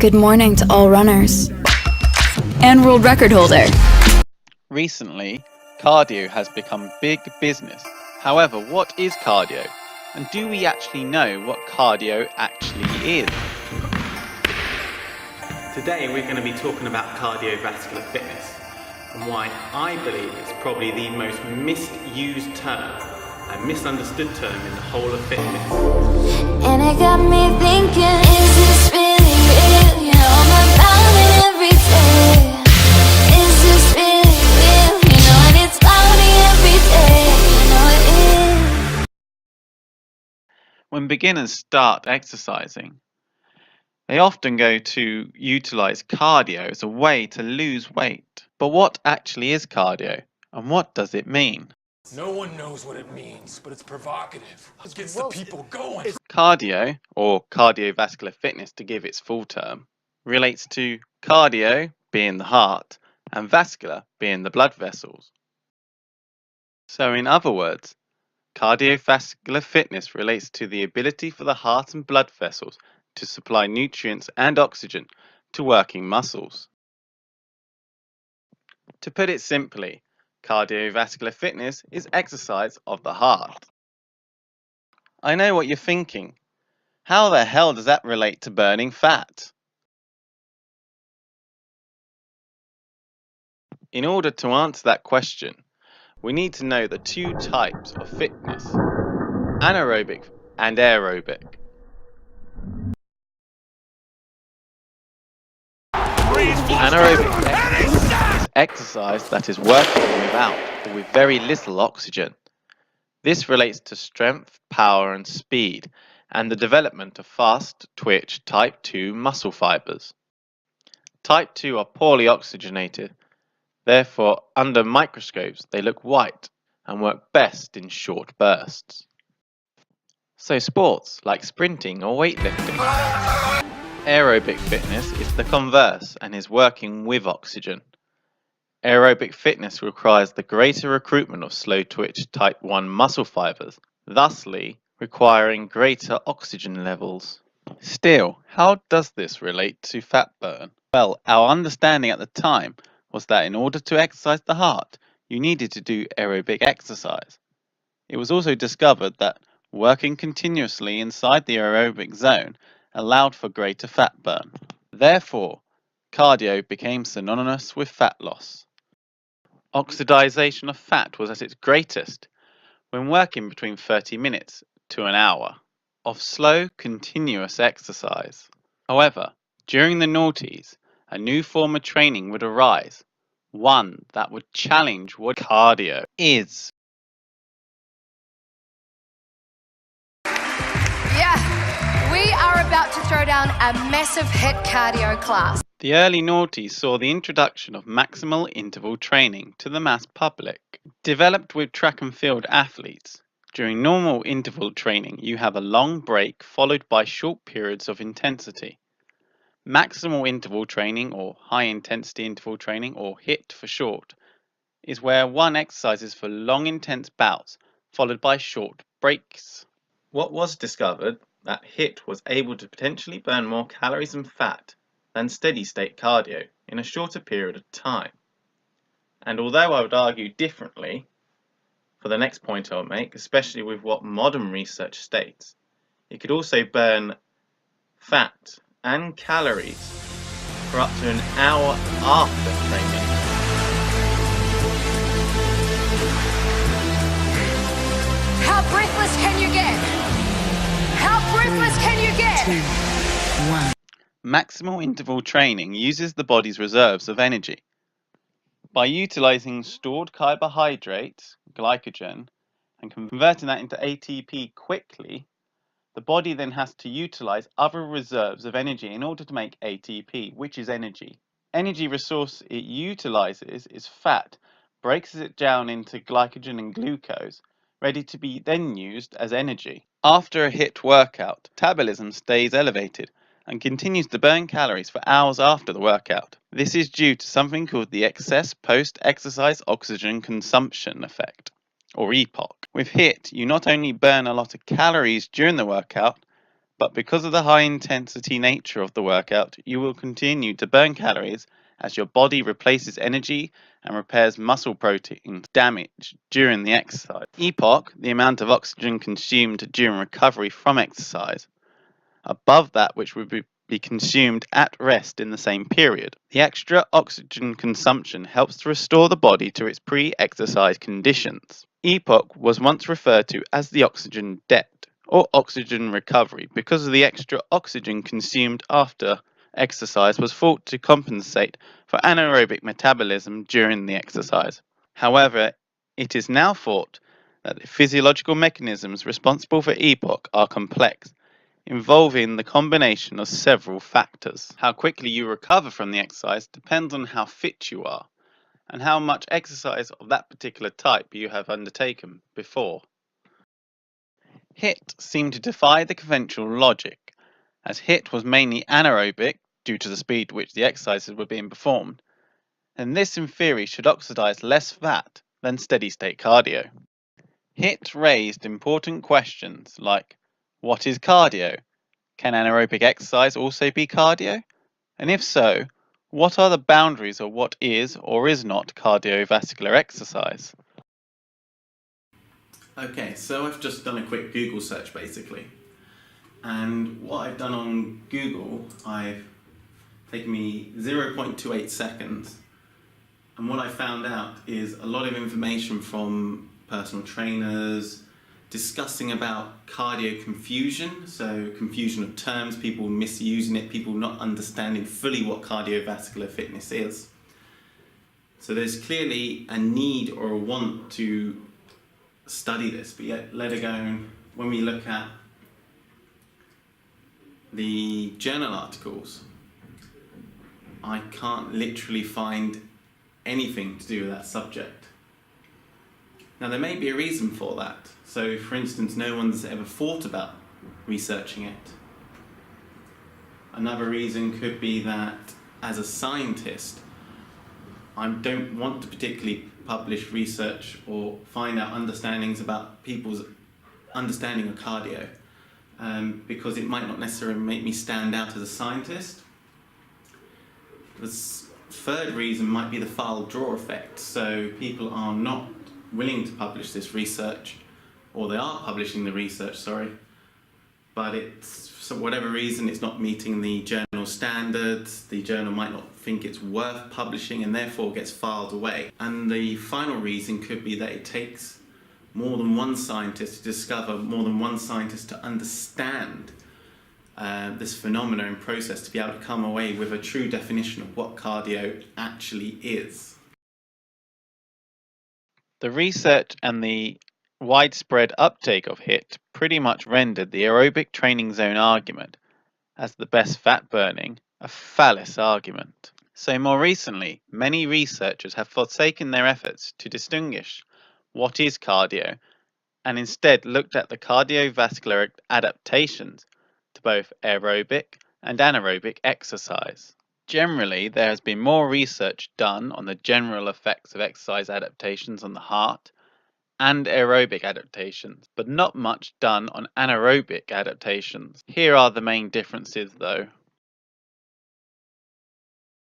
Good morning to all runners. And world record holder. Recently, cardio has become big business. However, what is cardio? And do we actually know what cardio actually is? Today we're going to be talking about cardiovascular fitness and why I believe it's probably the most misused term and misunderstood term in the whole of fitness. And it got me thinking, is this really real? You know I'm about it every day. Is this really real? You know, and it's cloudy every day. You know it is. When beginners start exercising, they often go to utilize cardio as a way to lose weight. But what actually is cardio, and what does it mean? No one knows what it means, but it's provocative. It gets the people going. Cardio, or cardiovascular fitness to give its full term, relates to cardio being the heart and vascular being the blood vessels. So in other words, cardiovascular fitness relates to the ability for the heart and blood vessels to supply nutrients and oxygen to working muscles. To put it simply, cardiovascular fitness is exercise of the heart. I know what you're thinking. How the hell does that relate to burning fat? In order to answer that question, we need to know the two types of fitness, anaerobic and aerobic. Anaerobic is exercise that is working without or with very little oxygen. This relates to strength, power and speed, and the development of fast twitch type 2 muscle fibers. Type 2 are poorly oxygenated, therefore under microscopes they look white and work best in short bursts. So sports like sprinting or weightlifting. Aerobic fitness is the converse and is working with oxygen. Aerobic fitness requires the greater recruitment of slow twitch type 1 muscle fibers, thusly requiring greater oxygen levels. Still, how does this relate to fat burn? Well, our understanding at the time was that in order to exercise the heart, you needed to do aerobic exercise. It was also discovered that working continuously inside the aerobic zone allowed for greater fat burn. Therefore, cardio became synonymous with fat loss. Oxidization of fat was at its greatest when working between 30 minutes to an hour of slow, continuous exercise. However, during the noughties, a new form of training would arise, one that would challenge what cardio is. Yeah, we are about to throw down a massive hit cardio class. The early noughties saw the introduction of maximal interval training to the mass public. Developed with track and field athletes, during normal interval training you have a long break followed by short periods of intensity. Maximal interval training, or high intensity interval training, or HIIT for short, is where one exercises for long intense bouts followed by short breaks. What was discovered that HIIT was able to potentially burn more calories and fat than steady state cardio in a shorter period of time. And although I would argue differently for the next point I'll make, especially with what modern research states, it could also burn fat and calories for up to an hour after training. How breathless can you get? How breathless can you get? 2, 1. Maximal interval training uses the body's reserves of energy. By utilizing stored carbohydrates, glycogen, and converting that into ATP quickly, the body then has to utilize other reserves of energy in order to make ATP, which is energy. Energy resource it utilizes is fat, breaks it down into glycogen and glucose, ready to be then used as energy. After a HIIT workout, metabolism stays elevated and continues to burn calories for hours after the workout. This is due to something called the excess post-exercise oxygen consumption effect, or EPOC. With HIIT, you not only burn a lot of calories during the workout, But because of the high intensity nature of the workout, you will continue to burn calories as your body replaces energy and repairs muscle protein damage during the exercise. EPOC, the amount of oxygen consumed during recovery from exercise, above that which would be consumed at rest in the same period. The extra oxygen consumption helps to restore the body to its pre-exercise conditions. EPOC was once referred to as the oxygen debt or oxygen recovery because of the extra oxygen consumed after exercise was thought to compensate for anaerobic metabolism during the exercise. However, it is now thought that the physiological mechanisms responsible for EPOC are complex, involving the combination of several factors. How quickly you recover from the exercise depends on how fit you are and how much exercise of that particular type you have undertaken before. HIIT seemed to defy the conventional logic, as HIIT was mainly anaerobic due to the speed at which the exercises were being performed, and this in theory should oxidize less fat than steady-state cardio. HIIT raised important questions like, what is cardio? Can anaerobic exercise also be cardio? And if so, what are the boundaries of what is or is not cardiovascular exercise? Okay, so I've just done a quick Google search basically. And what I've done on Google, I've taken me 0.28 seconds. And what I found out is a lot of information from personal trainers discussing about cardio confusion, so confusion of terms, people misusing it, people not understanding fully what cardiovascular fitness is. So there's clearly a need or a want to study this, but yet let alone when we look at the journal articles, I can't literally find anything to do with that subject. Now there may be a reason for that. So for instance, no one's ever thought about researching it. Another reason could be that as a scientist, I don't want to particularly publish research or find out understandings about people's understanding of cardio, because it might not necessarily make me stand out as a scientist. The third reason might be the file drawer effect. So people are not willing to publish this research, or they are publishing the research, but it's, for whatever reason, it's not meeting the journal standards. The journal might not think it's worth publishing and therefore gets filed away. And the final reason could be that it takes more than one scientist to discover, more than one scientist to understand this phenomenon and process to be able to come away with a true definition of what cardio actually is. The research and the widespread uptake of HIIT pretty much rendered the aerobic training zone argument as the best fat burning a fallacious argument. So more recently, many researchers have forsaken their efforts to distinguish what is cardio and instead looked at the cardiovascular adaptations to both aerobic and anaerobic exercise. Generally, there has been more research done on the general effects of exercise adaptations on the heart and aerobic adaptations, but not much done on anaerobic adaptations. Here are the main differences though.